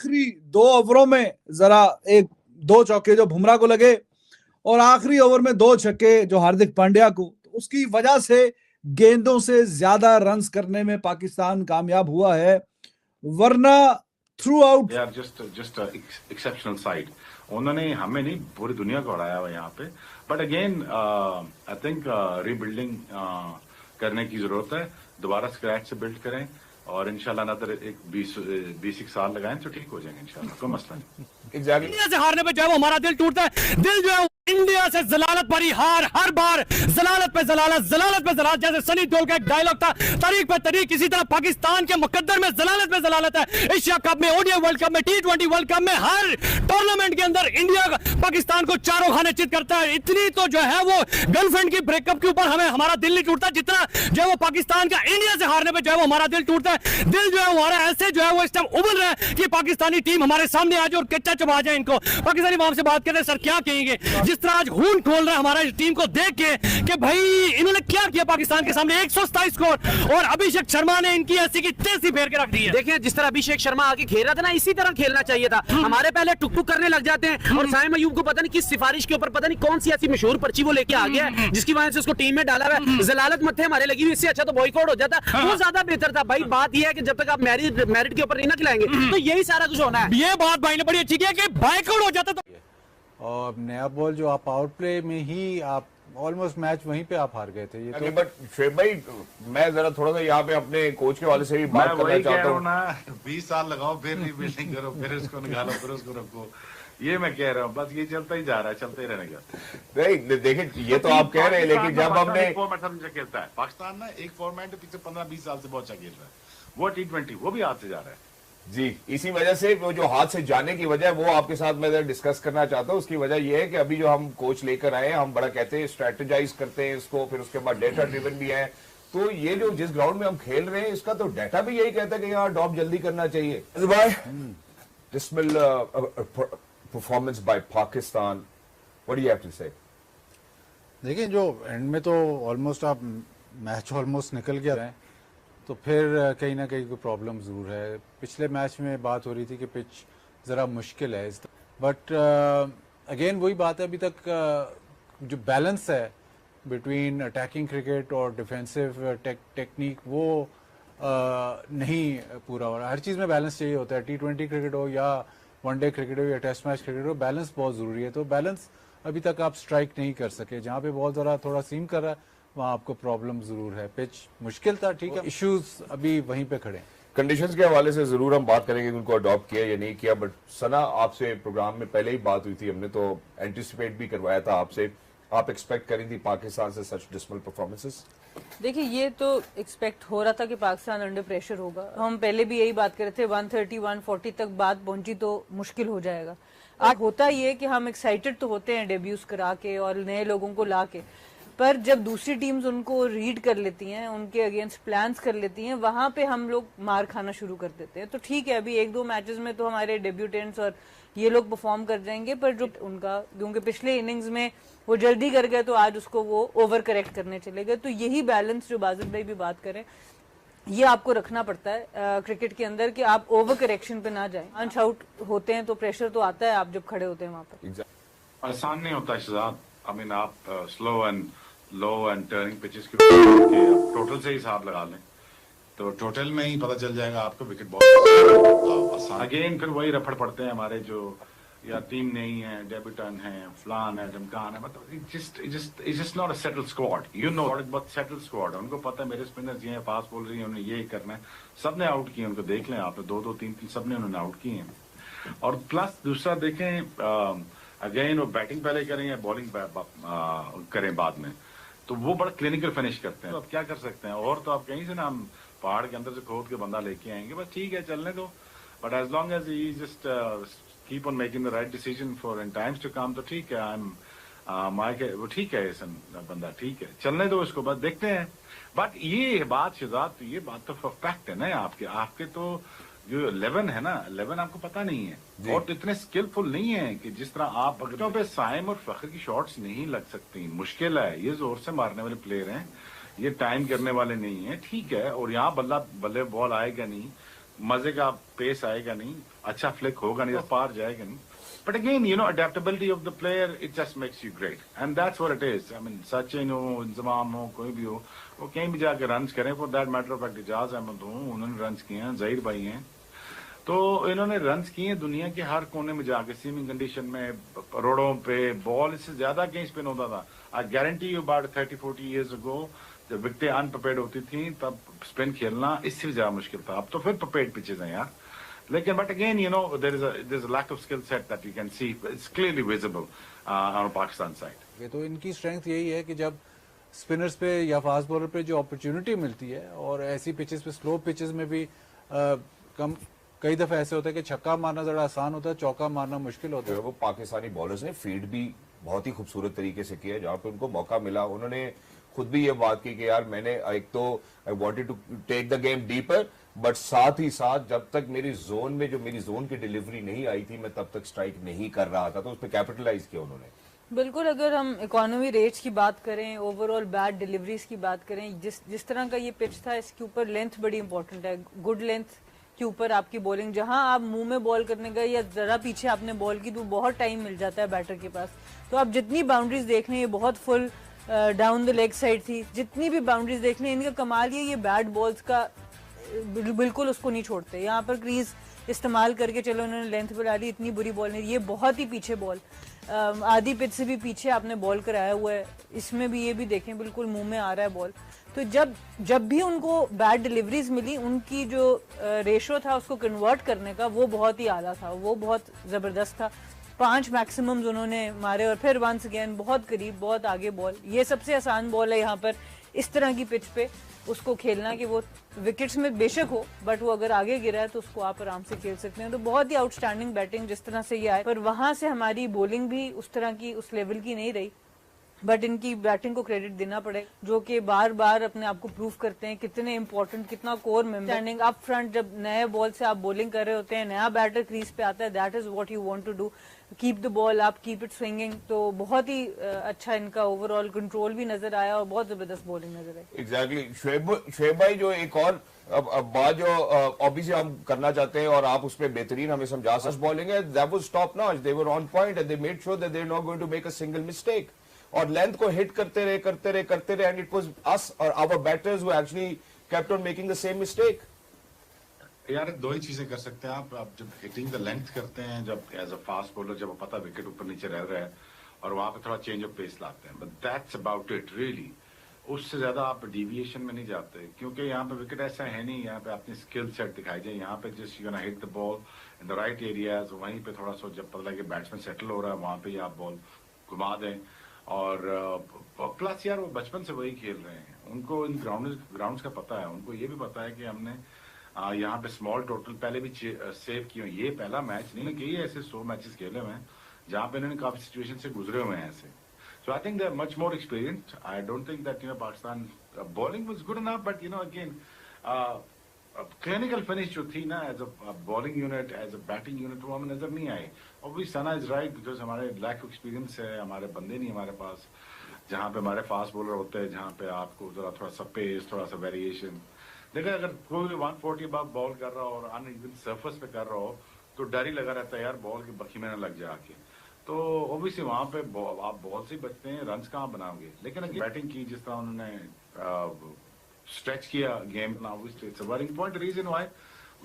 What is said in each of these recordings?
आखिरी 2 ओवरों में जरा एक 2 चौके जो बुमराह को लगे और आखिरी ओवर में 2 छक्के जो हार्दिक पांड्या को, तो उसकी वजह से गेंदों से ज्यादा रन्स करने में पाकिस्तान कामयाब हुआ है, वरना थ्रू आउट यार जस्ट एक्सेप्शनल साइड। उन्होंने हमें नहीं पूरी दुनिया को हराया हुआ यहाँ पे। But again I think rebuilding करने की जरूरत है, दोबारा स्क्रैच से बिल्ड करें और इंशाल्लाह नजर एक 20 साल लगाएं तो ठीक हो जाएंगे इंशाल्लाह, कोई मसला नहीं। एग्जैक्टली। इंडिया से हारने पे जो है वो हमारा दिल टूटता है। दिल जो है इंडिया से जलालत भरी हार, हर बार जलालत पे जलालत, जलालत पे जलालत। जैसे सनी देओल का एक डायलॉग था, तरीक पे तरीक, इसी तरह पाकिस्तान के मुकद्दर में जलालत पे जलालत है। एशिया कप में, ओडीआई वर्ल्ड कप में, T20 वर्ल्ड कप में, हर टूर्नामेंट के अंदर इंडिया पाकिस्तान को चारों खाने चित करता है। इतनी तो जो है वो गर्लफ्रेंड की ब्रेकअप के ऊपर हमें हमारा दिल नहीं टूटता जितना जो है वो पाकिस्तान का इंडिया से हारने पे जो है वो हमारा दिल टूटता है। दिल जो है हमारा ऐसे जो है वो इस टाइम उबल रहा है कि पाकिस्तानी टीम हमारे सामने आ जाए और कच्चा चबा जाए इनको। पाकिस्तानी वहां से बात करते हैं, सर क्या कहेंगे जिस तरह आज खून खोल रहा है हमारा इस टीम को देख के कि भाई इन्होंने क्या किया पाकिस्तान के सामने, 127 स्कोर और अभिषेक शर्मा ने इनकी ऐसी की तेजी फेर के रख दी है। देखिए जिस तरह अभिषेक शर्मा आगे खेल रहा था ना, इसी तरह खेलना चाहिए था। हमारे पहले टुक टुक करने लग जाते हैं और साइम अयूब को पता नहीं किस सिफारिश के ऊपर, पता नहीं कौन सी ऐसी मशहूर पर्ची वो लेके आ गया है जिसकी वजह से उसको टीम में डाला हुआ है। जलालत मत्थे हमारे लगी हुई, इससे अच्छा तो बॉयकॉट हो जाता, वो ज्यादा बेहतर था। भाई बात यह है कि जब तक आप मेरिट के ऊपर नहीं ना खिलाएंगे तो यही सारा कुछ होना है। ये बात भाई ने बड़ी अच्छी की कि बॉयकॉट हो जाता। और नया बॉल जो आप आउट प्ले में ही आप ऑलमोस्ट मैच वहीं पे आप हार गए थे। ये तो बट शेब भाई मैं जरा थोड़ा सा यहाँ पे अपने कोच के वाले से भी बात करना चाहता हूँ ना। 20 साल लगाओ, फिर रीबिल्डिंग करो, फिर उसको निकालो, फिर उसको रखो, ये मैं कह रहा हूँ। बस ये चलता ही जा रहा है, चलते ही रहने का। नहीं देखिए ये तो आप कह रहे हैं, लेकिन जब हमने फॉर्मेट खेलता है पाकिस्तान ना, एक फॉर्मेट पिछले 15-20 साल से बहुत अच्छा खेल रहा है, वो T20, वो भी हाथ से जा रहा है जी। इसी वजह से वो जो हाथ से जाने की वजह है वो आपके साथ मैं डिस्कस करना चाहता हूँ। उसकी वजह ये है कि अभी जो हम कोच लेकर आए हैं, हम बड़ा कहते हैं स्ट्रेटेजाइज करते हैं इसको, फिर उसके बाद डेटा ड्रिवन भी है। तो ये जो जिस ग्राउंड में हम खेल रहे हैं इसका तो डेटा भी यही कहता है कि यहाँ ड्रॉप जल्दी करना चाहिए। Performance by Pakistan, what do you have to say? देखिए जो एंड में तो ऑलमोस्ट आप मैच ऑलमोस्ट निकल गया है, तो फिर कहीं ना कहीं कोई प्रॉब्लम ज़रूर है। पिछले मैच में बात हो रही थी कि पिच ज़रा मुश्किल है, बट अगेन वही बात है, अभी तक जो बैलेंस है बिटवीन अटैकिंग क्रिकेट और डिफेंसिव टेक्निक वो नहीं पूरा हो रहा। हर चीज़ में बैलेंस चाहिए होता है, T20 क्रिकेट हो या वनडे क्रिकेट हो या टेस्ट मैच क्रिकेट हो, बैलेंस बहुत ज़रूरी है। तो बैलेंस अभी तक आप स्ट्राइक नहीं कर सके। जहाँ पे बॉल ज़रा थोड़ा सीम कर रहा है वहाँ आपको प्रॉब्लम जरूर है। पिच मुश्किल था, ठीक है, इश्यूज अभी वहीं पे खड़े हैं। कंडीशंस के हवाले से जरूर हम बात करेंगे कि उनको अडॉप्ट किया या नहीं किया। बट सना, आपसे प्रोग्राम में पहले ही बात हुई थी, हमने तो एंटिसिपेट भी करवाया था आपसे, आप एक्सपेक्ट करी थी पाकिस्तान से सच डिस्मल परफॉर्मेंसेस? देखिए ये तो एक्सपेक्ट हो रहा था कि पाकिस्तान अंडर प्रेशर होगा। हम पहले भी यही बात कर रहे थे, 130 140 तक बात पहुंची तो मुश्किल हो जाएगा। आज होता ये कि हम एक्साइटेड तो होते हैं डेब्यूज करा के और नए लोगों को ला के, पर जब दूसरी टीम्स उनको रीड कर लेती हैं, उनके अगेंस्ट प्लान्स कर लेती हैं, वहां पे हम लोग मार खाना शुरू कर देते हैं। तो ठीक है, अभी 1-2 मैचेस में तो हमारे डेब्यूटेंट्स और ये लोग परफॉर्म कर जाएंगे, पर जो उनका क्योंकि पिछले इनिंग्स में वो जल्दी कर गए तो आज उसको वो ओवर करेक्ट करने चले गए। तो यही बैलेंस जो बाजिद भाई भी बात करें, ये आपको रखना पड़ता है क्रिकेट के अंदर कि आप ओवर करेक्शन पे ना जाएं। अंश आउट होते हैं तो प्रेशर तो आता है आप जब खड़े होते हैं वहां पर। आसान नहीं होता शहजाद। आई मीन आप slow and low and turning pitches के टोटल से हिसाब लगा लें तो टोटल में ही पता चल जाएगा आपको विकेट बहुत अगेन फिर वही रफड़ पड़ते हैं हमारे जो या टीम नहीं है, डेब्यूटेंट है, फलान है, ढमकान है, मतलब it's just not a settled squad. You know बहुत सेटल्ड स्क्वाड है। उनको पता है मेरे स्पिनर्स ये हैं, फास्ट बॉल रही है, उन्हें ये करना है। सबने आउट किए, उनको देख लें आप, 2-2 3-3 सबने उन्होंने आउट किए हैं। और प्लस दूसरा देखें अगेन वो बैटिंग पहले करें या बॉलिंग करें बाद में, तो वो बड़ा क्लिनिकल फिनिश करते हैं। तो अब क्या कर सकते हैं, और तो आप कहीं से ना हम पहाड़ के अंदर से खोद के बंदा लेके आएंगे, बस ठीक है चलने दो। But as long as he just keep on making the right decision for in times to come, तो ठीक है। आई एम वो ठीक है, बंदा ठीक है, चलने दो इसको, बस देखते हैं। बट ये बात शहजाद, तो ये बात तो फैक्ट है ना, आपके तो जो 11 है ना, 11 आपको पता नहीं है और तो इतने स्किलफुल नहीं है कि जिस तरह आप बगटों पे साइम और फखर की शॉट्स नहीं लग सकती, मुश्किल है। ये जोर से मारने वाले प्लेयर हैं, ये टाइम करने वाले नहीं है, ठीक है। और यहाँ बल्ले बॉल आएगा नहीं मजे का पेस आएगा नहीं, अच्छा फ्लिक होगा नहीं, पार जाएगा नहीं. But again, you know, adaptability of the player, it just makes you great. And that's what it is. I mean, Sachin हो, इंजमाम हो, कोई भी हो, वो कहीं भी जाके रन्स करें. For that matter of fact, Ijaz Ahmad हो, उन्होंने रन्स किए हैं, ज़हीर भाई हैं. तो इन्होंने रन्स किए हैं दुनिया के हर कोने में जाके, सीमिंग कंडीशन में, रोडों पे, बॉल इससे ज्यादा कहीं स्पिन होता था. I guarantee you about 30-40 years ago, जब विकेटें अनप्रिपेयर्ड होती थी, तब स्पिन खेलना इससे भी ज्यादा मुश्किल था. अब तो फिर प्रिपेयर्ड पिचेज हैं यार. लेकिन but again you know there is a lack of skill set that you can see, it's clearly visible on Pakistan side. तो इनकी स्ट्रेंथ यही है कि जब स्पिनर्स पे या फास्ट बॉलर पे जो अपॉर्चुनिटी मिलती है, और ऐसी पिचेस पे, स्लो पिचेस में भी कई दफा ऐसे होता है कि छक्का मारना जरा आसान होता है, चौका मारना मुश्किल होता जो है. है वो पाकिस्तानी बॉलर्स ने फील्ड भी बहुत ही खूबसूरत तरीके से किया. जहां पे उनको मौका मिला, उन्होंने खुद भी ये बात की कि यार मैंने एक तो I wanted to take the game deeper, but साथ ही साथ जब तक मेरी जोन में जो मेरी जोन की डिलीवरी नहीं आई थी, मैं तब तक स्ट्राइक नहीं कर रहा था. तो उस पर कैपिटलाइज किया उन्होंने. बिल्कुल. अगर हम इकोनॉमी रेट्स की बात करें, ओवरऑल बैट डिलीवरीज की बात करें, जिस तरह का ये पिच था, इसके ऊपर लेंथ बड़ी इंपॉर्टेंट है. गुड लेंथ के ऊपर आपकी बॉलिंग, जहां आप मुंह में बॉल करने गए या जरा पीछे आपने बॉल की, तो बहुत टाइम मिल जाता है बैटर के पास. तो आप जितनी बाउंड्रीज देख लें, ये बहुत full down the leg side थी, जितनी भी बाउंड्रीज देख लें, इनका कमाल ये बैट बॉल्स का बिल्कुल उसको नहीं छोड़ते. यहाँ पर क्रीज इस्तेमाल करके चलो उन्होंने लेंथ बढ़ा ली, इतनी बुरी बॉल नहीं. ये बहुत ही पीछे बॉल, आधी पिच से भी पीछे आपने बॉल कराया हुआ है. इसमें भी ये भी देखें बिल्कुल मुंह में आ रहा है बॉल. तो जब भी उनको बैड डिलीवरीज मिली, उनकी जो रेशो था उसको कन्वर्ट करने का, वो बहुत ही आला था, वो बहुत जबरदस्त था. 5 मैक्सिमम्स उन्होंने मारे, और फिर वंस अगेन बहुत करीब, बहुत आगे बॉल. ये सबसे आसान बॉल है यहाँ पर इस तरह की पिच पे उसको खेलना, कि वो विकेट्स में बेशक हो, बट वो अगर आगे गिरा है तो उसको आप आराम से खेल सकते हैं. तो बहुत ही आउटस्टैंडिंग बैटिंग जिस तरह से ये आए, पर वहां से हमारी बॉलिंग भी उस तरह की, उस लेवल की नहीं रही. बट इनकी बैटिंग को क्रेडिट देना पड़े, जो कि बार बार अपने आप को प्रूव करते हैं कितने इंपॉर्टेंट, कितना core member. Standing up front, जब नए बॉल से आप बॉलिंग कर रहे होते हैं, नया बैटर क्रीज पे आता है, that is what you want to do. Keep the ball up, keep it swinging. तो बहुत ही अच्छा इनका ओवरऑल कंट्रोल भी नजर आया, और बहुत जबरदस्त बॉलिंग नजर आई. एग्जैक्टली. शुएब भाई, जो एक और अब बात जो ऑब्वियसली हम करना चाहते हैं, और आप उसमें बेहतरीन हमें समझा सकते, बॉलिंग है, that was top notch. They were on point and they made sure that they are not going to make a single mistake. और लेंथ को हिट करते रहे, एंड इट वाज अस और our batters who actually kept on making the same mistake. यार दो ही चीजें कर सकते हैं आप जब हिटिंग द लेंथ करते हैं, जब एज अ फास्ट बॉलर, जब पता विकेट ऊपर नीचे रह रहा है, और वहां पे थोड़ा चेंज ऑफ पेस लाते हैं, but that's about it really. उससे ज्यादा आप डेविएशन में नहीं जाते, क्योंकि यहाँ पे विकेट ऐसा है नहीं. यहाँ पे अपनी स्किल सेट दिखाई जाए, यहाँ पे just you gonna hit the ball in the right areas. वहीं पे थोड़ा सा जब पता लगे बैट्समैन सेटल हो रहा है, वहां पे ही आप बॉल घुमा दें. और प्लस यार वो बचपन से वही खेल रहे हैं, उनको इन ग्राउंड्स का पता है. उनको ये भी पता है कि हमने यहाँ पे स्मॉल टोटल पहले भी सेव किए. ये पहला मैच नहीं, कई ऐसे 100 मैचेस खेले हुए हैं जहाँ पे इन्होंने काफी सिचुएशन से गुजरे हुए हैं ऐसे. So I think they're much more experienced. I don't think that Pakistan bowling was good enough, but again, clinical finish जो थी ना as a bowling unit, as a batting unit, वो हमें नजर नहीं आई. Obviously Sana is right because हमारे lack of experience है, हमारे बंदे नहीं हमारे पास, जहाँ पे हमारे फास्ट बॉलर होते हैं, जहाँ पे आपको थोड़ा सा पेस, थोड़ा सा वेरिएशन. देखिए अगर कोई 140 बार बॉल कर रहा हो और अनइवन सरफेस पे कर रहा हो, तो डर ही लगा रहता है यार बॉल की बखी में ना लग जाए आके. तो ओबियसली वहां पे आप बॉल से बचते हैं, रन्स कहाँ बनाओगे. लेकिन अगर बैटिंग की जिस तरह उन्होंने स्ट्रेच किया game, obviously it's a very important reason why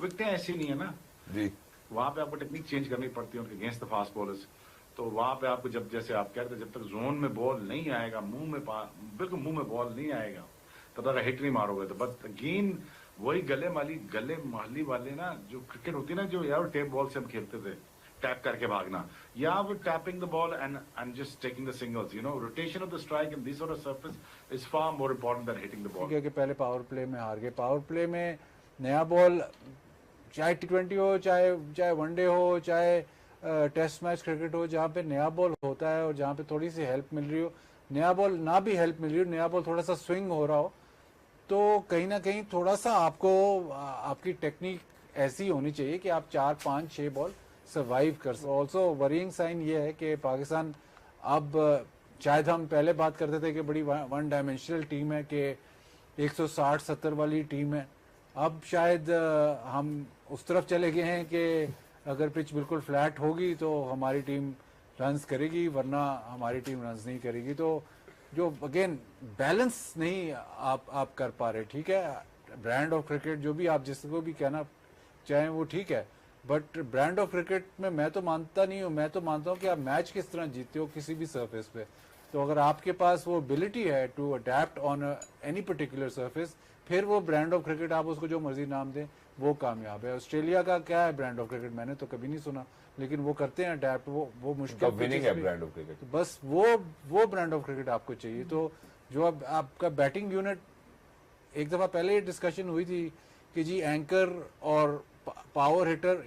विकेटें ऐसी नहीं है ना जी. वहां पे आपको टेक्निक चेंज करनी पड़ती है उनके अगेंस्ट द फास्ट बॉलर्स. तो वहां पे आपको जब जैसे आप कह रहे थे, जब तक जोन में बॉल नहीं आएगा, बिल्कुल मुंह में बॉल नहीं आएगा, तब तक हिट नहीं मारोगे. तो बस अगेन वही गले महली वाले ना जो क्रिकेट होती है ना, जो यार टेप बॉल से हम खेलते थे, टैप करके भागना, या वो tapping the ball and just taking the singles. Rotation of the strike in this sort of surface is far more important than hitting the ball. क्योंकि पहले पावर प्ले में हार गए. पावर प्ले में नया बॉल, चाहे T20 हो, चाहे वनडे हो, चाहे टेस्ट मैच क्रिकेट हो, जहाँ पे नया बॉल होता है और जहाँ पे थोड़ी सी हेल्प मिल रही हो, नया बॉल ना भी हेल्प मिल रही हो, नया बॉल थोड़ा सा स्विंग हो रहा हो, तो कहीं ना कहीं थोड़ा सा आपको आपकी टेक्निक ऐसी होनी चाहिए कि आप 4, 5, 6 बॉल सर्वाइव कर सकें. ऑल्सो वरिंग साइन ये है कि पाकिस्तान अब, शायद हम पहले बात करते थे कि बड़ी वन डायमेंशनल टीम है, कि 160-70 वाली टीम है, अब शायद हम उस तरफ चले गए हैं कि अगर पिच बिल्कुल फ्लैट होगी तो हमारी टीम रन्स करेगी, वरना हमारी टीम रन्स नहीं करेगी। तो जो अगेन बैलेंस नहीं आप कर पा रहे। ठीक है, ब्रांड ऑफ क्रिकेट जो भी आप जिसको भी कहना चाहें वो ठीक है, बट ब्रांड ऑफ क्रिकेट में मैं तो मानता नहीं हूँ। मैं तो मानता हूँ कि आप मैच किस तरह जीतते हो किसी भी सरफेस पे। तो अगर आपके पास वो एबिलिटी है to adapt on any particular surface, फिर वो ब्रांड ऑफ क्रिकेट आप उसको जो मर्जी नाम दें वो कामयाब है। ऑस्ट्रेलिया का क्या है ब्रांड ऑफ क्रिकेट, मैंने तो कभी नहीं सुना, लेकिन वो करते हैं अडेप्ट। वो मुश्किल विनिंग है ब्रांड ऑफ क्रिकेट। तो बस वो ब्रांड ऑफ क्रिकेट आपको चाहिए। तो जो अब आपका बैटिंग यूनिट, एक दफा पहले डिस्कशन हुई थी कि जी एंकर और पावर हिटर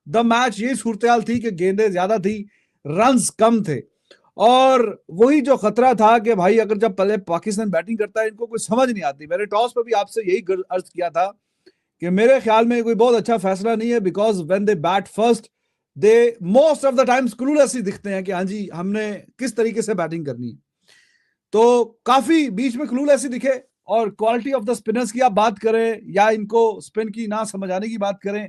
द मैच ये सूरत थी कि गेंदें ज्यादा थी, रन्स कम थे, और वही जो खतरा था कि भाई अगर जब पहले पाकिस्तान बैटिंग करता है इनको कोई समझ नहीं आती। मैंने टॉस पर भी आपसे यही अर्ज किया था कि मेरे ख्याल में कोई बहुत अच्छा फैसला नहीं है, because when they bat first they most of the times clueless ही दिखते हैं कि हाँ जी हमने किस तरीके से बैटिंग करनी है। तो काफी बीच में क्लूलेस ही दिखे। और क्वालिटी ऑफ द स्पिनर्स की आप बात करें या इनको स्पिन की ना समझ आने की बात करें,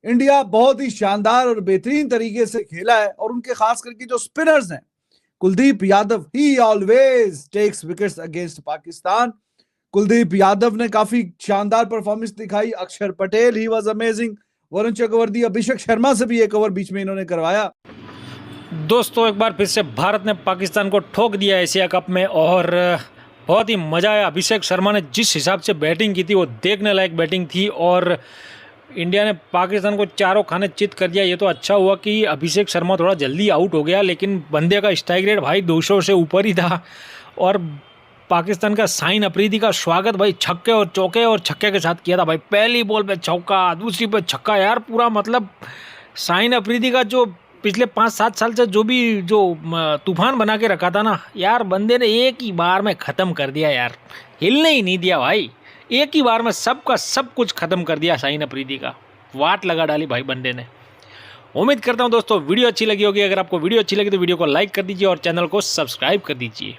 इंडिया बहुत ही शानदार और बेहतरीन तरीके से खेला है। और उनके खास करके जो स्पिनर्स हैं, Kuldeep Yadav, he always takes wickets against Pakistan. Kuldeep Yadav ने काफी शानदार परफॉर्मेंस दिखाई। Axar Patel, he was amazing. Varun Chakravarthy, Abhishek Sharma से भी एक ओवर बीच में इन्होंने करवाया। दोस्तों एक बार फिर से भारत ने पाकिस्तान को ठोक दिया एशिया कप में, और बहुत ही मज़ा आया। अभिषेक शर्मा ने जिस हिसाब से बैटिंग की थी वो देखने लायक बैटिंग थी, और इंडिया ने पाकिस्तान को चारों खाने चित कर दिया। ये तो अच्छा हुआ कि अभिषेक शर्मा थोड़ा जल्दी आउट हो गया, लेकिन बंदे का स्ट्राइक रेट भाई 200 से ऊपर ही था। और पाकिस्तान का शाहीन अफरीदी का स्वागत भाई छक्के और चौके और छक्के के साथ किया था भाई। पहली बॉल पे चौका, दूसरी पे छक्का, यार पूरा मतलब शाहीन अफरीदी का जो पिछले 5-7 साल से जो तूफान बना के रखा था ना यार, बंदे ने एक ही बार में ख़त्म कर दिया यार, हिलने ही नहीं दिया भाई। एक ही बार में सबका सब कुछ ख़त्म कर दिया शाहीन अफरीदी का, वाट लगा डाली भाई बंदे ने। उम्मीद करता हूँ दोस्तों वीडियो अच्छी लगी होगी। अगर आपको वीडियो अच्छी लगी तो वीडियो को लाइक कर दीजिए और चैनल को सब्सक्राइब कर दीजिए।